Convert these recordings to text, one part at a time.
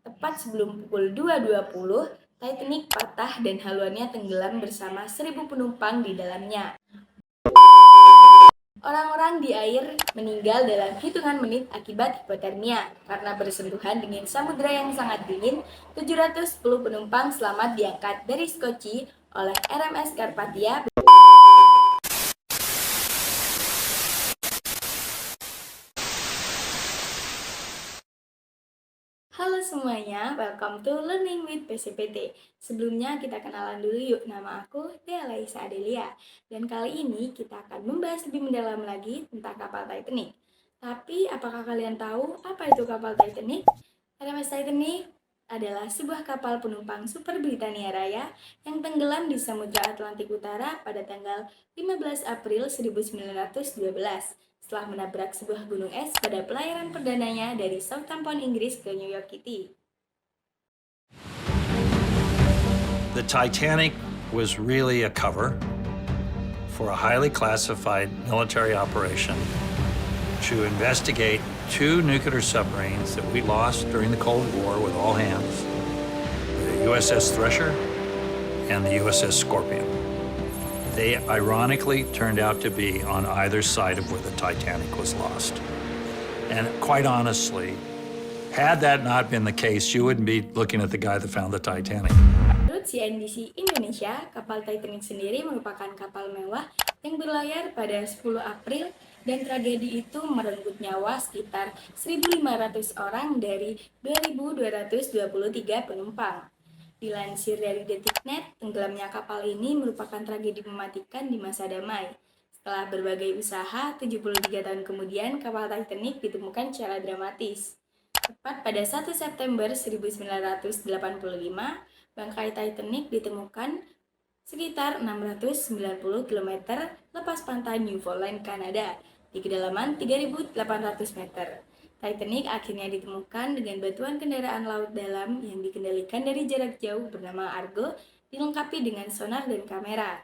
Tepat sebelum pukul 2.20, Titanic patah dan haluannya tenggelam bersama 1.000 penumpang di dalamnya. Orang-orang di air meninggal dalam hitungan menit akibat hipotermia karena bersentuhan dengan samudera yang sangat dingin. 710 penumpang selamat diangkat dari Skocie oleh RMS Carpathia. Halo semuanya, welcome to Learning with PCPT. Sebelumnya kita kenalan dulu yuk, nama aku Dea Laisa Adelia. Dan kali ini kita akan membahas lebih mendalam lagi tentang kapal Titanic. Tapi apakah kalian tahu apa itu kapal Titanic? RMS Titanic adalah sebuah kapal penumpang Super Britania Raya yang tenggelam di Samudra Atlantik Utara pada tanggal 15 April 1912. Setelah menabrak sebuah gunung es pada pelayaran perdananya dari Southampton, Inggris ke New York City. The Titanic was really a cover for a highly classified military operation to investigate two nuclear submarines that we lost during the Cold War with all hands, the USS Thresher and the USS Scorpion. They ironically turned out to be on either side of where the Titanic was lost. And quite honestly, had that not been the case, you wouldn't be looking at the guy that found the Titanic. Menurut CNBC Indonesia, kapal Titanic sendiri merupakan kapal mewah yang berlayar pada 10 April dan tragedi itu merenggut nyawa sekitar 1.500 orang dari 2.223 penumpang. Dilansir dari Detiknet, tenggelamnya kapal ini merupakan tragedi mematikan di masa damai. Setelah berbagai usaha, 73 tahun kemudian kapal Titanic ditemukan secara dramatis. Tepat pada 1 September 1985, bangkai Titanic ditemukan sekitar 690 km lepas pantai Newfoundland, Kanada, di kedalaman 3.800 meter. Titanic akhirnya ditemukan dengan bantuan kendaraan laut dalam yang dikendalikan dari jarak jauh bernama Argo, dilengkapi dengan sonar dan kamera.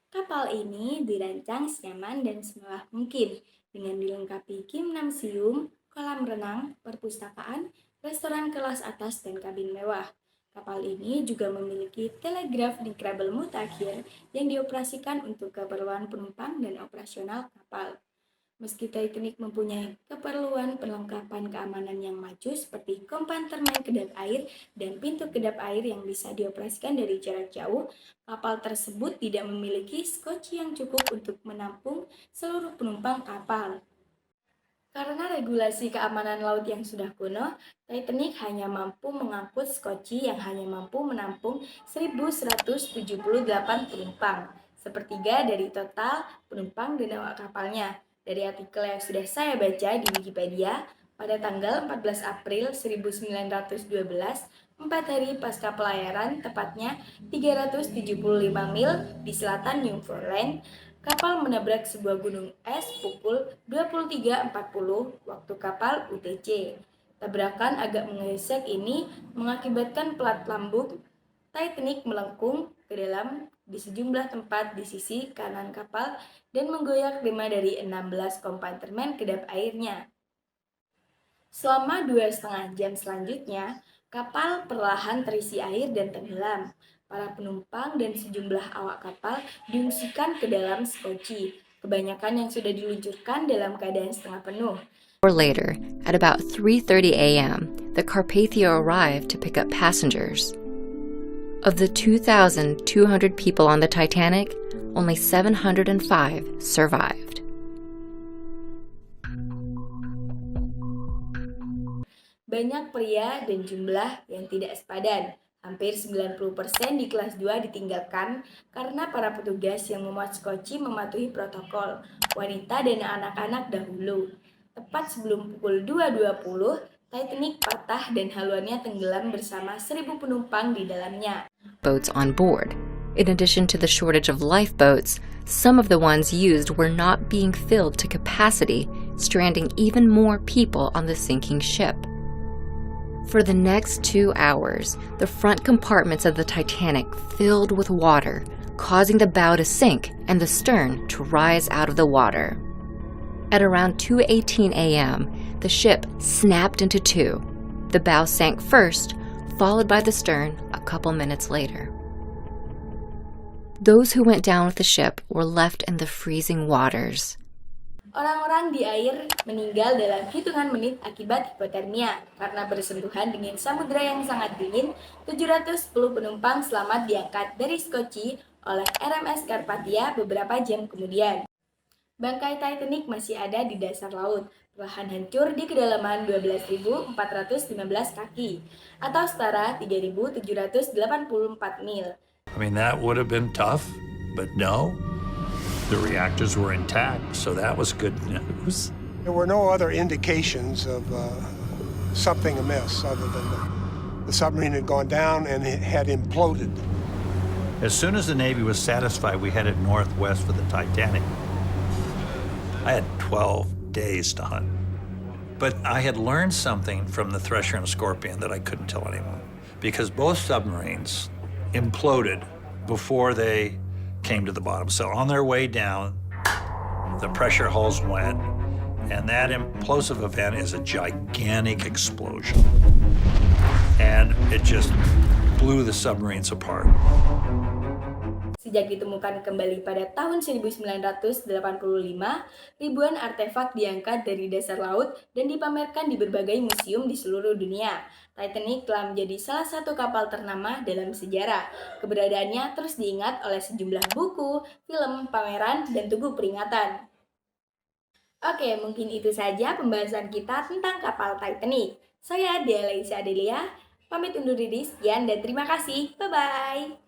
Kapal ini dirancang senyaman dan semewah mungkin, dengan dilengkapi gimnasium, kolam renang, perpustakaan, restoran kelas atas, dan kabin mewah. Kapal ini juga memiliki telegraf decryptable mutakhir yang dioperasikan untuk keperluan penumpang dan operasional kapal. Meski Titanic mempunyai keperluan perlengkapan keamanan yang maju seperti kompartemen kedap air dan pintu kedap air yang bisa dioperasikan dari jarak jauh, kapal tersebut tidak memiliki skoci yang cukup untuk menampung seluruh penumpang kapal. Karena regulasi keamanan laut yang sudah kuno, Titanic hanya mampu mengangkut skoci yang hanya mampu menampung 1.178 penumpang, sepertiga dari total penumpang dan awak kapalnya. Dari artikel yang sudah saya baca di Wikipedia, pada tanggal 14 April 1912, 4 hari pasca pelayaran, tepatnya 375 mil di selatan Newfoundland, kapal menabrak sebuah gunung es pukul 23.40 waktu kapal UTC. Tabrakan agak menggesek ini mengakibatkan plat lambung Titanic melengkung ke dalam di sejumlah tempat di sisi kanan kapal dan menggoyak 5 dari 16 kompartemen kedap airnya. Selama 2,5 jam selanjutnya, kapal perlahan terisi air dan tenggelam. Para penumpang dan sejumlah awak kapal diungsikan ke dalam skoci, kebanyakan yang sudah diluncurkan dalam keadaan setengah penuh. Later, at about 3:30 a.m., the Carpathia arrived to pick up passengers. Of the 2,200 people on the Titanic, only 705 survived. Banyak pria dan jumlah yang tidak sepadan. Hampir 90% di kelas 2 ditinggalkan karena para petugas yang memuat skoci mematuhi protokol wanita dan anak-anak dahulu. Tepat sebelum pukul 2.20, Titanic patah dan haluannya tenggelam bersama 1.000 penumpang di dalamnya. Boats on board. In addition to the shortage of lifeboats, some of the ones used were not being filled to capacity, stranding even more people on the sinking ship. For the next 2 hours, the front compartments of the Titanic filled with water, causing the bow to sink and the stern to rise out of the water. At around 2:18 a.m., the ship snapped into two. The bow sank first, followed by the stern a couple minutes later. Those who went down with the ship were left in the freezing waters. Orang-orang di air meninggal dalam hitungan menit akibat hipotermia karena bersentuhan dengan samudera yang sangat dingin. 710 penumpang selamat diangkat dari Skoci oleh RMS Carpathia beberapa jam kemudian. Bangkai Titanic masih ada di dasar laut, perlahan hancur di kedalaman 12.415 kaki atau setara 3.784 mil. I mean, that would have been tough, but no. The reactors were intact, so that was good news. There were no other indications of something amiss other than the submarine had gone down and it had imploded. As soon as the Navy was satisfied, we headed northwest for the Titanic. I had 12 days to hunt. But I had learned something from the Thresher and Scorpion that I couldn't tell anyone, because both submarines imploded before they came to the bottom. So on their way down, the pressure hulls went, and that implosive event is a gigantic explosion. And it just blew the submarines apart. Sejak ditemukan kembali pada tahun 1985, ribuan artefak diangkat dari dasar laut dan dipamerkan di berbagai museum di seluruh dunia. Titanic telah menjadi salah satu kapal ternama dalam sejarah. Keberadaannya terus diingat oleh sejumlah buku, film, pameran, dan tugu peringatan. Oke, mungkin itu saja pembahasan kita tentang kapal Titanic. Saya Dea Laisa Adelia, pamit undur diri, sekian dan terima kasih. Bye-bye.